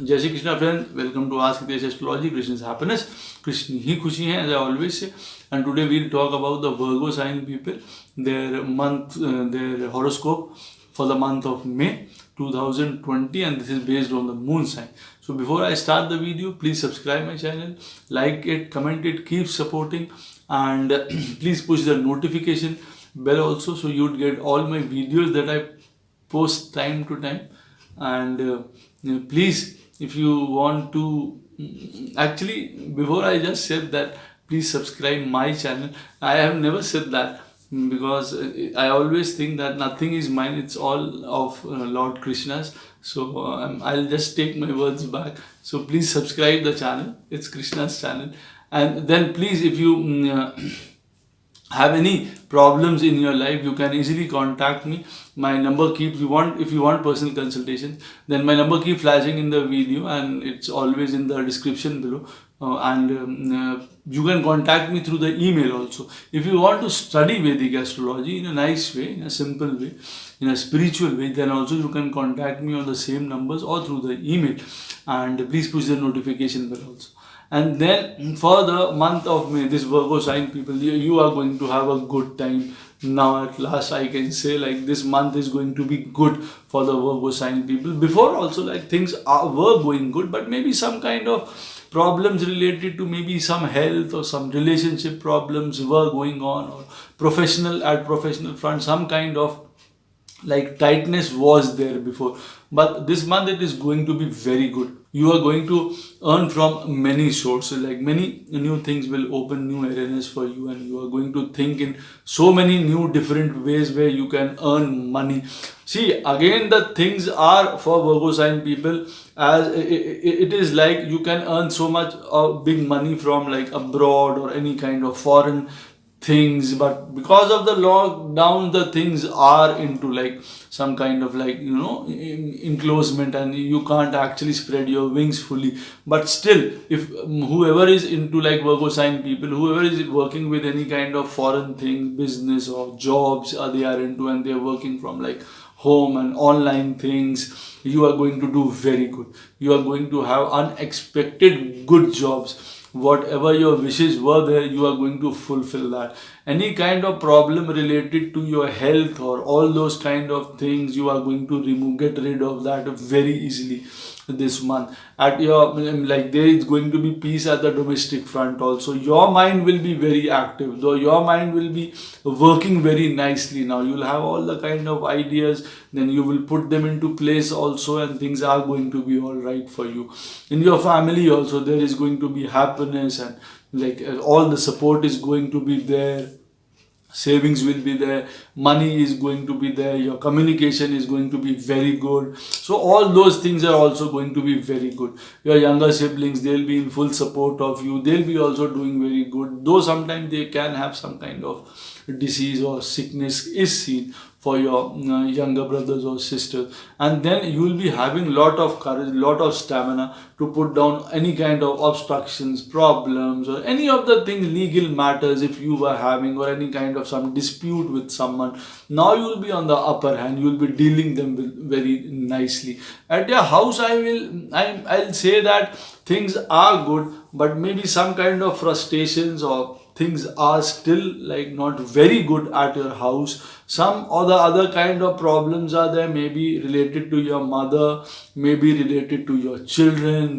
जय Shri Krishna friends, welcome to ask Hitesh astrology. Krishna is happiness, Krishna ही खुशी है, as I always say. And today we'll talk about the Virgo sign people, their month, their horoscope for the month of May 2020, and this is based on the moon sign. So before I start the video, please subscribe my channel, like it, comment it, keep supporting, and please push the notification bell also, so you'd get all my videos that I post time to time. And please, if you want to, actually, before I just said that please subscribe my channel, I have never said that, because I always think that nothing is mine, it's all of Lord Krishna's. So I'll just take my words back. So please subscribe the channel, it's Krishna's channel. And then please, if you have any problems in your life, you can easily contact me. My number keeps, if you want personal consultation, then my number keeps flashing in the video, and it's always in the description below. You can contact me through the email also. If you want to study Vedic astrology in a nice way, in a simple way, in a spiritual way, then also you can contact me on the same numbers or through the email. And please push the notification bell also. And then for the month of May, this Virgo sign people, you are going to have a good time. Now at last I can say, like, this month is going to be good for the Virgo sign people. Before also, like, things were going good, but maybe some kind of problems related to maybe some health or some relationship problems were going on, or professional front, some kind of like tightness was there before. But this month it is going to be very good. You are going to earn from many sources, like many new things will open new arenas for you, and you are going to think in so many new different ways where you can earn money. See, again, the things are for Virgo sign people, as it is like you can earn so much big money from like abroad or any kind of foreign things, but because of the lockdown, the things are into like some kind of like, enclosement, and you can't actually spread your wings fully. But still, if whoever is into like Virgo sign people, whoever is working with any kind of foreign thing, business or jobs they are into, and they are working from like home and online things, you are going to do very good. You are going to have unexpected good jobs. Whatever your wishes were there, you are going to fulfill that. Any kind of problem related to your health or all those kind of things, you are going to get rid of that very easily this month. At your, like, there is going to be peace at the domestic front also. Your mind will be very active, though your mind will be working very nicely. Now you'll have all the kind of ideas, then you will put them into place also, and things are going to be all right for you. In your family also, there is going to be happiness, and like all the support is going to be there. Savings will be there, money is going to be there, your communication is going to be very good. So all those things are also going to be very good. Your younger siblings, they'll be in full support of you, they'll be also doing very good, though sometimes they can have some kind of disease or sickness is seen for your younger brothers or sisters. And then you will be having lot of courage, lot of stamina to put down any kind of obstructions, problems, or any of the things, legal matters if you were having, or any kind of some dispute with someone. Now you will be on the upper hand, you will be dealing them with very nicely. At your house, I'll say that things are good, but maybe some kind of frustrations or things are still like not very good at your house. Some or the other kind of problems are there, maybe related to your mother, maybe related to your children.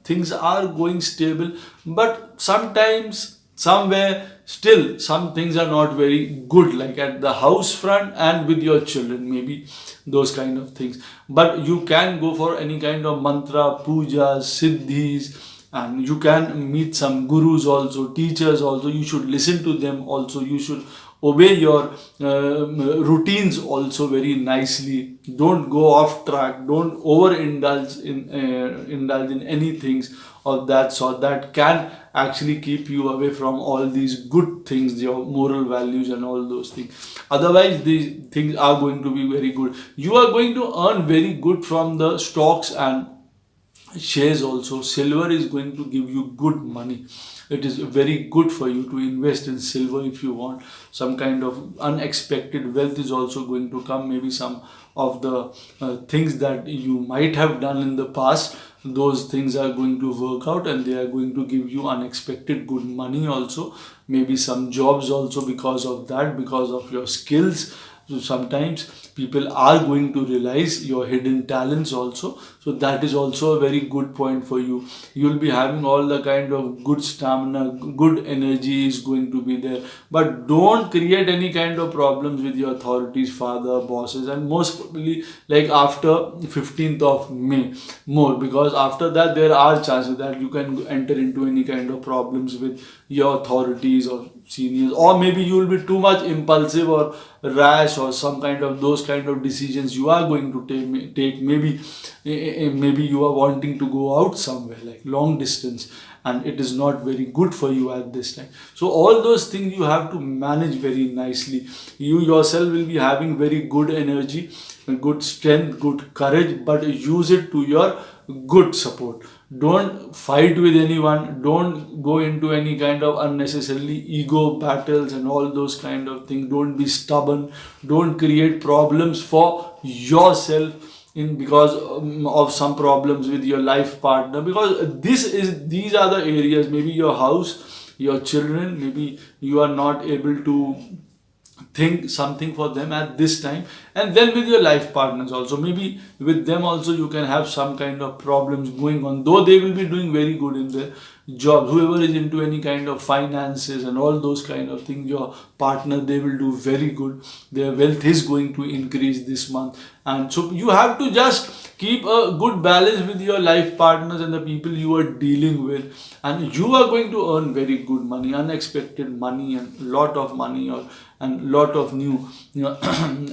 Things are going stable, but sometimes somewhere still some things are not very good, like at the house front and with your children, maybe those kind of things. But you can go for any kind of mantra, pujas, siddhis, and you can meet some gurus also, teachers also. You should listen to them also. You should obey your routines also very nicely. Don't go off track, don't overindulge in any things of that sort that can actually keep you away from all these good things, your moral values and all those things. Otherwise, these things are going to be very good. You are going to earn very good from the stocks and shares also. Silver is going to give you good money. It is very good for you to invest in silver if you want. Some kind of unexpected wealth is also going to come. Maybe some of the things that you might have done in the past, those things are going to work out, and they are going to give you unexpected good money also, maybe some jobs also because of that, because of your skills. So sometimes people are going to realize your hidden talents also. So that is also a very good point for you. You will be having all the kind of good stamina, good energy is going to be there. But don't create any kind of problems with your authorities, father, bosses, and most probably like after 15th of May more, because after that there are chances that you can enter into any kind of problems with your authorities or seniors, or maybe you will be too much impulsive or rash, or some kind of those kind of decisions you are going to take. Maybe you are wanting to go out somewhere like long distance, and it is not very good for you at this time. So all those things you have to manage very nicely. You yourself will be having very good energy, good strength, good courage, but use it to your good support. Don't fight with anyone, don't go into any kind of unnecessarily ego battles and all those kind of things. Don't be stubborn, don't create problems for yourself in because of some problems with your life partner, because these are the areas, maybe your house, your children, maybe you are not able to think something for them at this time. And then with your life partners also, maybe with them also you can have some kind of problems going on, though they will be doing very good in their jobs. Whoever is into any kind of finances and all those kind of things, your partner, they will do very good. Their wealth is going to increase this month. And so you have to just keep a good balance with your life partners and the people you are dealing with, and you are going to earn very good money, unexpected money, and lot of money, or and lot of new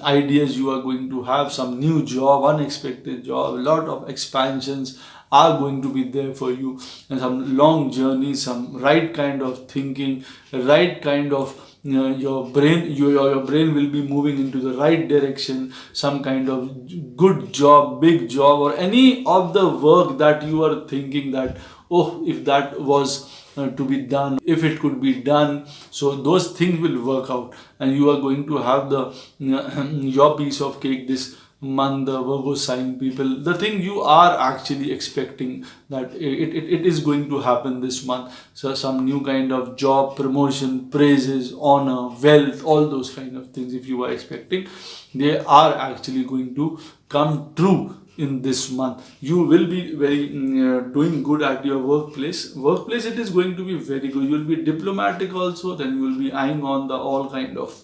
ideas. You are going to have some new job, unexpected job, a lot of expansions are going to be there for you, and some long journeys, some right kind of thinking, right kind of your brain will be moving into the right direction. Some kind of good job, big job, or any of the work that you are thinking that, oh, if that was to be done, if it could be done, so those things will work out, and you are going to have the your piece of cake this month, the Virgo sign people. The thing you are actually expecting, that it is going to happen this month. So some new kind of job, promotion, praises, honor, wealth, all those kind of things, if you are expecting, they are actually going to come true in this month. You will be very doing good at your workplace. It is going to be very good. You will be diplomatic also, then you will be eyeing on the all kind of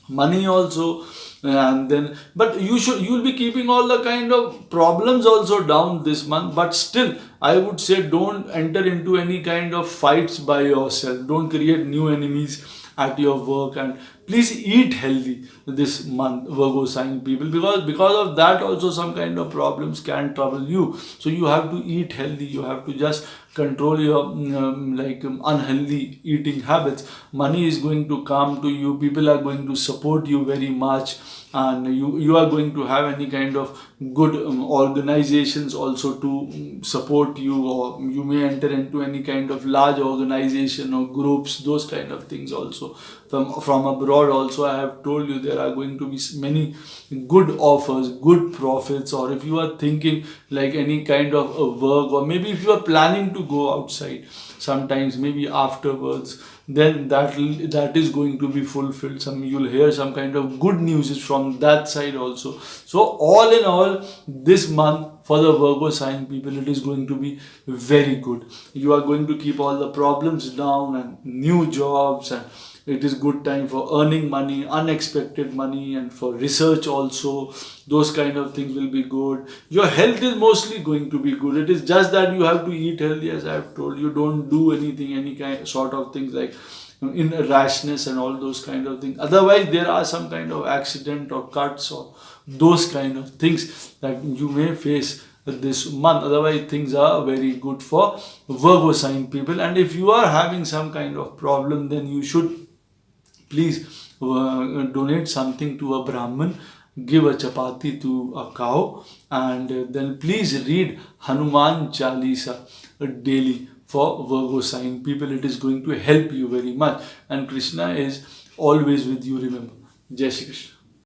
money also. And then, but you will be keeping all the kind of problems also down this month. But still, I would say, don't enter into any kind of fights by yourself, don't create new enemies at your work, and please eat healthy this month, Virgo sign people, because of that also some kind of problems can trouble you. So you have to eat healthy, you have to just control your unhealthy eating habits. Money is going to come to you, people are going to support you very much, and you are going to have any kind of good organizations also to support you, or you may enter into any kind of large organization or groups, those kind of things also. From abroad also, I have told you, there are going to be many good offers, good profits. Or if you are thinking like any kind of a work, or maybe if you are planning to go outside sometimes, maybe afterwards, then that is going to be fulfilled. You'll hear some kind of good news from that side also. So all in all, this month for the Virgo sign people, it is going to be very good. You are going to keep all the problems down, and new jobs, and it is good time for earning money, unexpected money, and for research also. Those kind of things will be good. Your health is mostly going to be good. It is just that you have to eat healthy, as I have told you. Don't do anything, any kind sort of things like in rashness and all those kind of things. Otherwise, there are some kind of accident or cuts or those kind of things that you may face this month. Otherwise, things are very good for Virgo sign people. And if you are having some kind of problem, then you should please donate something to a Brahmin, give a chapati to a cow, and then please read Hanuman Chalisa daily for Virgo sign people. It is going to help you very much, and Krishna is always with you, remember. Jai Shri Krishna.